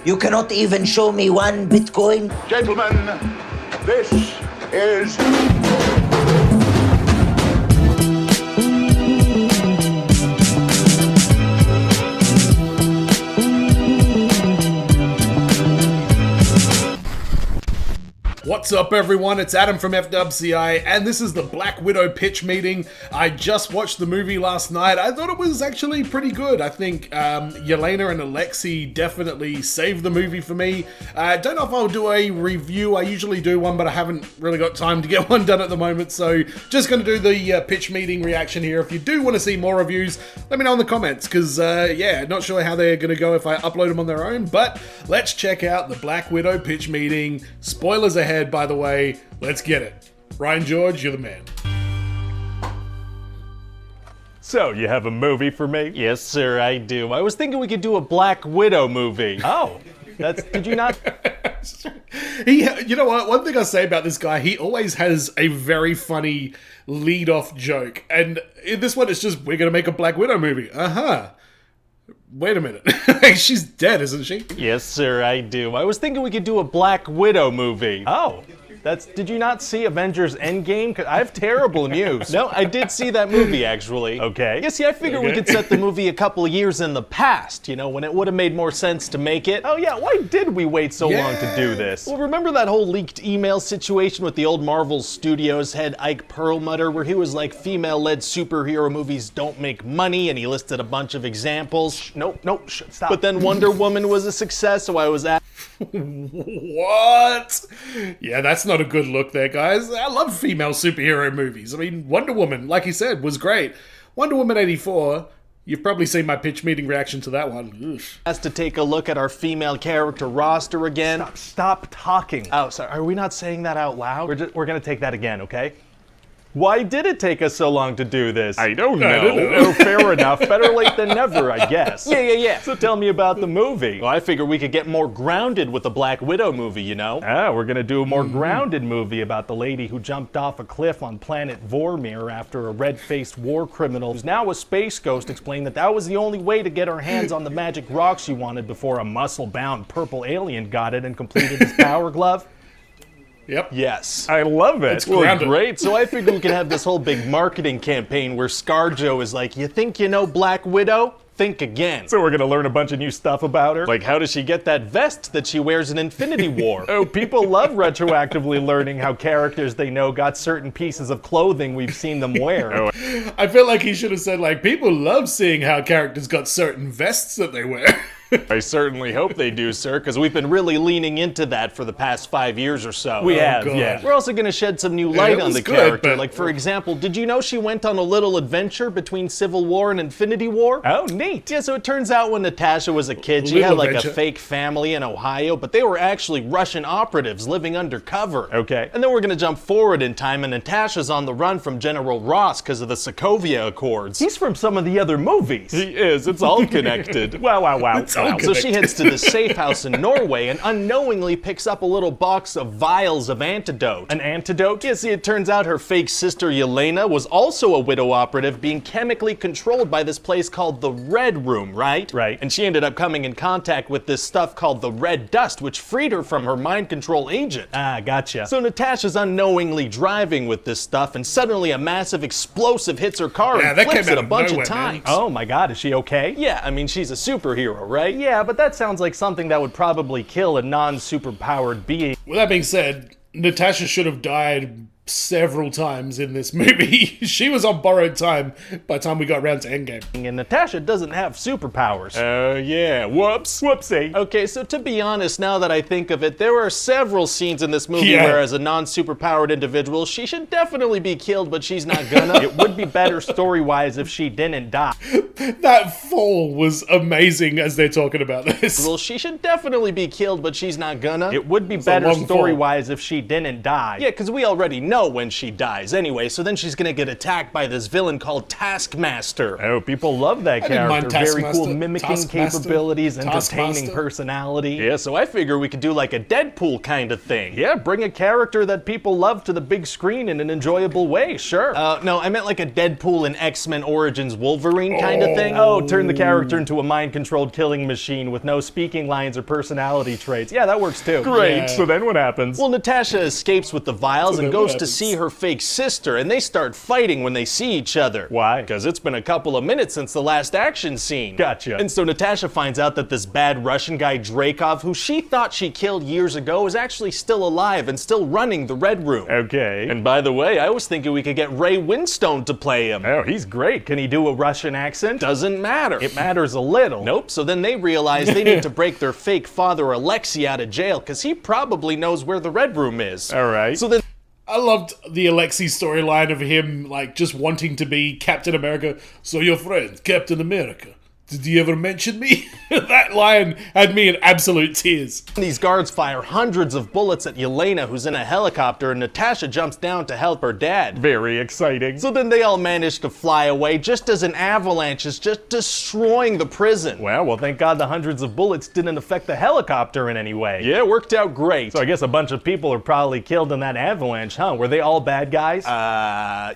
You cannot even show me one Bitcoin? Gentlemen, this is... What's up, everyone? It's Adam from FWCI, and this is the Black Widow pitch meeting. I just watched the movie last night. I thought it was actually pretty good. I think Yelena and Alexei definitely saved the movie for me. I don't know if I'll do a review. I usually do one, but I haven't really got time to get one done at the moment, so just going to do the pitch meeting reaction here. If you do want to see more reviews, let me know in the comments, because, yeah, not sure how they're going to go if I upload them on their own, but let's check out the Black Widow pitch meeting. Spoilers ahead, by the way. Let's get it. Ryan George, you're the man. So, you have a movie for me? Yes, sir, I do. I was thinking we could do a Black Widow movie. Oh, did you not? You know what? One thing I say about this guy, he always has a very funny lead-off joke. And in this one, it's just, we're going to make a Black Widow movie. Uh-huh. Wait a minute. She's dead, isn't she? Yes, sir, I do. I was thinking we could do a Black Widow movie. Oh, did you not see Avengers Endgame? 'Cause I have terrible news. No, I did see that movie, actually. Okay. Yeah, see, I figured we could set the movie a couple of years in the past, you know, when it would have made more sense to make it. Oh yeah, why did we wait so long to do this? Well, remember that whole leaked email situation with the old Marvel Studios head Ike Perlmutter, where he was like, female-led superhero movies don't make money, and he listed a bunch of examples? Nope, stop. But then Wonder Woman was a success, so I was at... What? Yeah, that's not a good look there, guys. I love female superhero movies. I mean, Wonder Woman, like he said, was great. Wonder Woman 84, you've probably seen my pitch meeting reaction to that one. Oof. Has to take a look at our female character roster again. Stop talking. Oh, sorry, are we not saying that out loud? We're gonna take that again, okay? Why did it take us so long to do this? I don't know. Oh, fair enough. Better late than never, I guess. Yeah. So tell me about the movie. Well, I figure we could get more grounded with the Black Widow movie, you know? We're gonna do a more grounded movie about the lady who jumped off a cliff on planet Vormir after a red-faced war criminal who's now a space ghost explained that was the only way to get her hands on the magic rock she wanted before a muscle-bound purple alien got it and completed his power glove. Yep. Yes. I love it. It's grounded. Great. So I figured we could have this whole big marketing campaign where ScarJo is like, you think you know Black Widow? Think again. So we're gonna learn a bunch of new stuff about her? Like, how does she get that vest that she wears in Infinity War? Oh, people love retroactively learning how characters they know got certain pieces of clothing we've seen them wear. I feel like he should have said, like, people love seeing how characters got certain vests that they wear. I certainly hope they do, sir, because we've been really leaning into that for the past 5 years or so. We have, God. yeah. We're also going to shed some new light it on was the good, character. but- Like, for example, did you know she went on a little adventure between Civil War and Infinity War? Oh, neat. Yeah, so it turns out when Natasha was a kid, she had Little like adventure. a fake family in Ohio, but they were actually Russian operatives living undercover. Okay. And then we're going to jump forward in time, and Natasha's on the run from General Ross because of the Sokovia Accords. He's from some of the other movies. He is. It's all connected. Wow. It's all So she heads to the safe house in Norway and unknowingly picks up a little box of vials of antidote. An antidote? Yeah, see, it turns out her fake sister Yelena was also a widow operative being chemically controlled by this place called the Red Room, right? Right. And she ended up coming in contact with this stuff called the Red Dust, which freed her from her mind control agent. Ah, gotcha. So Natasha's unknowingly driving with this stuff, and suddenly a massive explosive hits her car Yeah, and that flips came it out a of bunch nowhere, of times. Oh my god, is she okay? Yeah, I mean, she's a superhero, right? Yeah, but that sounds like something that would probably kill a non-superpowered being. With that being said, Natasha should have died several times in this movie. She was on borrowed time by the time we got around to Endgame. And Natasha doesn't have superpowers. Yeah, whoops. Whoopsie. Okay, so to be honest, now that I think of it, there are several scenes in this movie Yeah. where as a non-superpowered individual, she should definitely be killed, but she's not gonna. It would be better story-wise if she didn't die. That fall was amazing as they're talking about this. Well, she should definitely be killed, but she's not gonna. It would be a better long fall. story-wise if she didn't die. Yeah, because we already know know when she dies anyway, so then she's gonna get attacked by this villain called Taskmaster. Oh, people love that didn't mind character. Very cool Taskmaster. mimicking Taskmaster. capabilities, entertaining Taskmaster. personality. Yeah, so I figure we could do like a Deadpool kind of thing. Yeah, bring a character that people love to the big screen in an enjoyable way, sure. No, I meant like a Deadpool and X-Men Origins Wolverine kind of thing. Oh, turn the character into a mind-controlled killing machine with no speaking lines or personality traits. Yeah, that works too. Great. Yeah. So then what happens? Well, Natasha escapes with the vials So and then goes what to happens? see her fake sister, and they start fighting when they see each other. Why? Because it's been a couple of minutes since the last action scene. Gotcha. And so Natasha finds out that this bad Russian guy Dreykov, who she thought she killed years ago, is actually still alive and still running the Red Room. Okay. And by the way, I was thinking we could get Ray Winstone to play him. Oh, he's great. Can he do a Russian accent? Doesn't matter. It matters a little. Nope, so then they realize they need to break their fake father Alexei out of jail, because he probably knows where the Red Room is. All right. So then I loved the Alexei storyline of him, like, just wanting to be Captain America. So your friend, Captain America, did he ever mention me? That line had me in absolute tears. these guards fire hundreds of bullets at Yelena, who's in a helicopter, and Natasha jumps down to help her dad. Very exciting. So then they all manage to fly away just as an avalanche is just destroying the prison. Well, thank God the hundreds of bullets didn't affect the helicopter in any way. Yeah, it worked out great. So I guess a bunch of people are probably killed in that avalanche, huh? Were they all bad guys?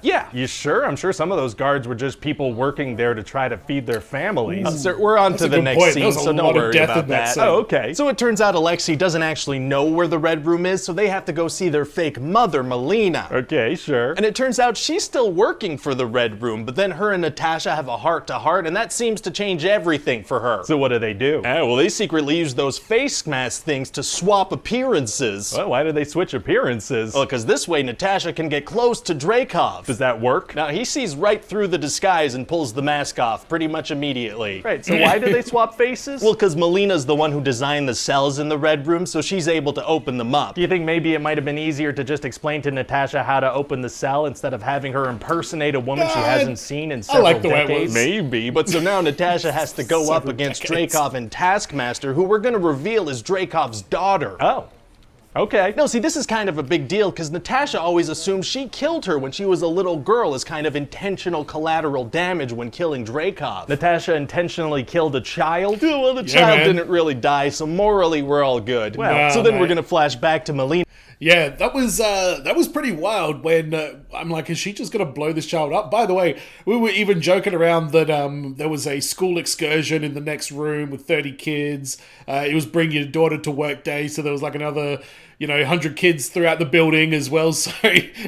Yeah. You sure? I'm sure some of those guards were just people working there to try to feed their families. Sir, we're on to a the good next point. scene, There was a so lot don't of worry death about in that that. scene. Oh, okay. So it turns out Alexei doesn't actually know where the Red Room is, so they have to go see their fake mother, Melina. Okay, sure. And it turns out she's still working for the Red Room, but then her and Natasha have a heart-to-heart, and that seems to change everything for her. So what do they do? Well, they secretly use those face mask things to swap appearances. Well, why do they switch appearances? Well, because this way Natasha can get close to Dreykov. Does that work? Now, he sees right through the disguise and pulls the mask off pretty much immediately. Right, so why do they swap faces? Well, because Melina's the one who designed the cells in the Red Room, so she's able to open them up. do you think maybe it might have been easier to just explain to Natasha how to open the cell instead of having her impersonate a woman she hasn't seen in several like the way it decades? was. Maybe, but so now Natasha has to go up Several against decades. Dreykov and Taskmaster, who we're going to reveal is Dreykov's daughter. Oh, okay. No, see, this is kind of a big deal because Natasha always assumed she killed her when she was a little girl as kind of intentional collateral damage when killing Dreykov. Natasha intentionally killed a child? Well, the Yeah, child man. didn't really die, so morally we're all good. Well, so then mate. we're going to flash back to Melina. Yeah, that was pretty wild when I'm like, is she just going to blow this child up? By the way, we were even joking around that there was a school excursion in the next room with 30 kids. It was bring your daughter to work day, so there was like another, 100 kids throughout the building as well. So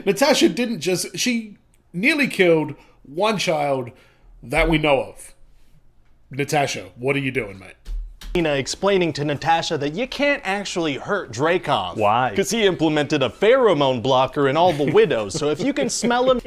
Natasha she nearly killed one child that we know of. Natasha, what are you doing, mate? Explaining to Natasha that you can't actually hurt Dreykov. Why? Because he implemented a pheromone blocker in all the widows, so if you can smell him,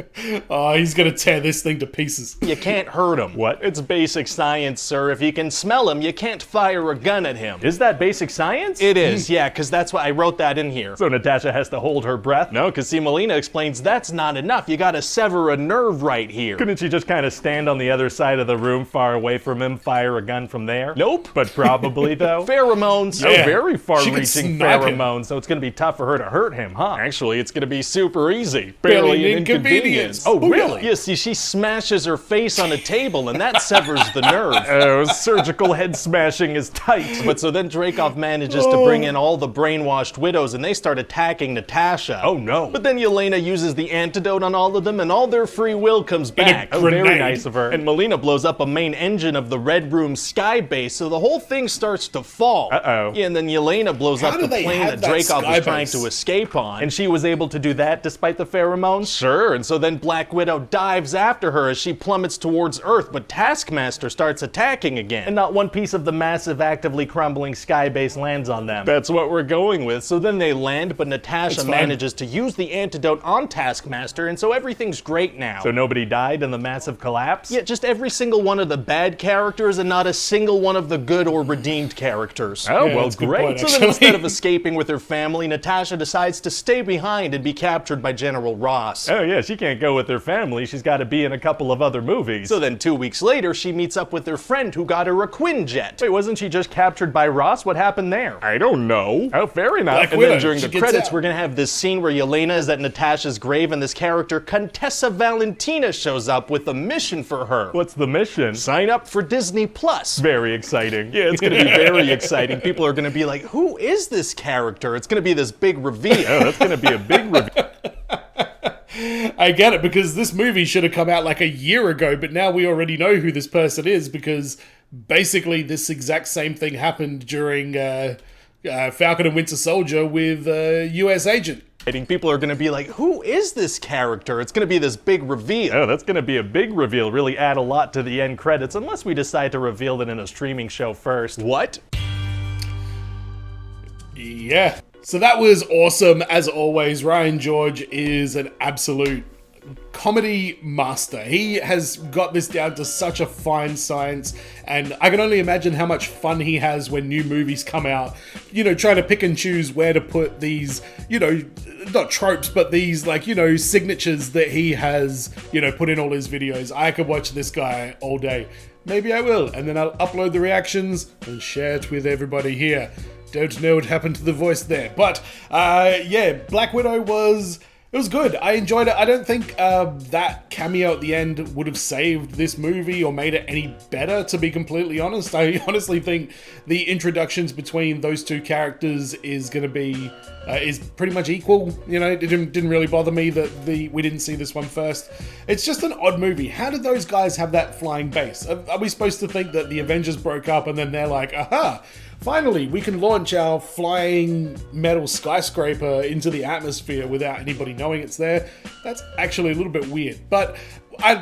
Oh, he's going to tear this thing to pieces. you can't hurt him. What? It's basic science, sir. If you can smell him, you can't fire a gun at him. Is that basic science? It is, yeah, because that's why I wrote that in here. So Natasha has to hold her breath? No, because see, Melina explains that's not enough. You gotta sever a nerve right here. Couldn't she just kind of stand on the other side of the room far away from him, fire a gun from there? Nope. But probably, though? Pheromones. Oh, Yeah. very She far-reaching could snipe him. pheromones, so it's going to be tough for her to hurt him, huh? Actually, it's gonna be super easy. Barely an inconvenience. Oh, Booyah. really? Yeah, see, she smashes her face on a table, and that severs the nerve. Oh, surgical head smashing is tight. But so then Dreykov manages to bring in all the brainwashed widows, and they start attacking Natasha. Oh, no. But then Yelena uses the antidote on all of them, and all their free will comes back. Oh, very Grenade. nice of her. And Melina blows up a main engine of the Red Room sky base, so the whole thing starts to fall. Uh-oh. Yeah, and then Yelena blows How up do the they plane have that that Dreykov sky was trying base? to escape on. And she was able to do that despite the pheromones? Sure, and so then Black Widow dives after her as she plummets towards Earth, but Taskmaster starts attacking again. And not one piece of the massive, actively crumbling sky base lands on them. That's what we're going with. So then they land, but Natasha It's fine. manages to use the antidote on Taskmaster, and so everything's great now. So nobody died in the massive collapse? Yeah, just every single one of the bad characters and not a single one of the good or redeemed characters. Oh, Yeah, well, that's a good great. point, So actually. then instead of escaping with her family, Natasha decides to stay behind and be captured by General Ross. Oh, yeah, she can't go with her family. She's got to be in a couple of other movies. So then 2 weeks later, she meets up with her friend who got her a Quinjet. Wait, wasn't she just captured by Ross? What happened there? I don't know. Oh, fair enough. Black And Widow, then during she the gets credits, out. we're gonna have this scene where Yelena is at Natasha's grave and this character, Contessa Valentina, shows up with a mission for her. What's the mission? Sign up for Disney Plus. Very exciting. Yeah, it's gonna be very exciting. People are gonna be like, who is this character? It's gonna be this big reveal. Oh, that's going to be a big reveal. I get it, because this movie should have come out like a year ago, but now we already know who this person is, because basically this exact same thing happened during Falcon and Winter Soldier with US Agent. People are gonna be like, who is this character? It's gonna be this big reveal. Oh, that's going to be a big reveal. Really add a lot to the end credits, unless we decide to reveal it in a streaming show first. What? Yeah. So that was awesome. As always, Ryan George is an absolute comedy master. He has got this down to such a fine science, and I can only imagine how much fun he has when new movies come out, you know, trying to pick and choose where to put these, you know, not tropes, but these, like, you know, signatures that he has, you know, put in all his videos. I could watch this guy all day. Maybe I will, and then I'll upload the reactions and share it with everybody here. Don't know what happened to the voice there, but yeah, Black Widow was good. I enjoyed it. I don't think that cameo at the end would have saved this movie or made it any better, to be completely honest. I honestly think the introductions between those two characters is going to be is pretty much equal. You know, it didn't really bother me that we didn't see this one first. It's just an odd movie. How did those guys have that flying base? Are we supposed to think that the Avengers broke up and then they're like, aha, finally, we can launch our flying metal skyscraper into the atmosphere without anybody knowing it's there? That's actually a little bit weird, but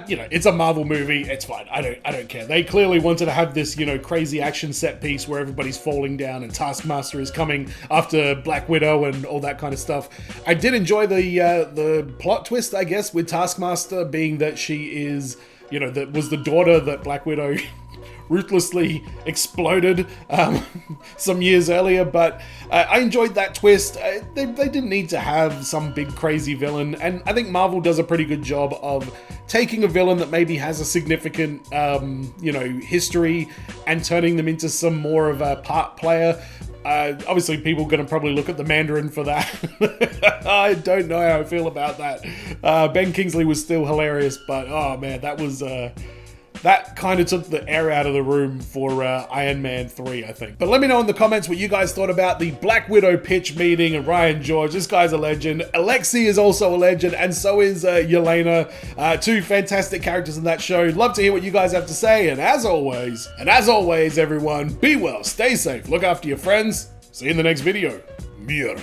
you know, it's a Marvel movie. It's fine. I don't care. They clearly wanted to have this, you know, crazy action set piece where everybody's falling down and Taskmaster is coming after Black Widow and all that kind of stuff. I did enjoy the plot twist, I guess, with Taskmaster being that she is, you know, that was the daughter that Black Widow ruthlessly exploded some years earlier, but I enjoyed that twist. They didn't need to have some big crazy villain, and I think Marvel does a pretty good job of taking a villain that maybe has a significant you know, history and turning them into some more of a part player. Obviously, people are going to probably look at the Mandarin for that. I don't know how I feel about that. Ben Kingsley was still hilarious, but oh man, that was that kind of took the air out of the room for Iron Man 3, I think. But let me know in the comments what you guys thought about the Black Widow pitch meeting and Ryan George. This guy's a legend. Alexei is also a legend, and so is Yelena. Two fantastic characters in that show. Love to hear what you guys have to say, and as always, everyone, be well, stay safe, look after your friends. See you in the next video. Mir.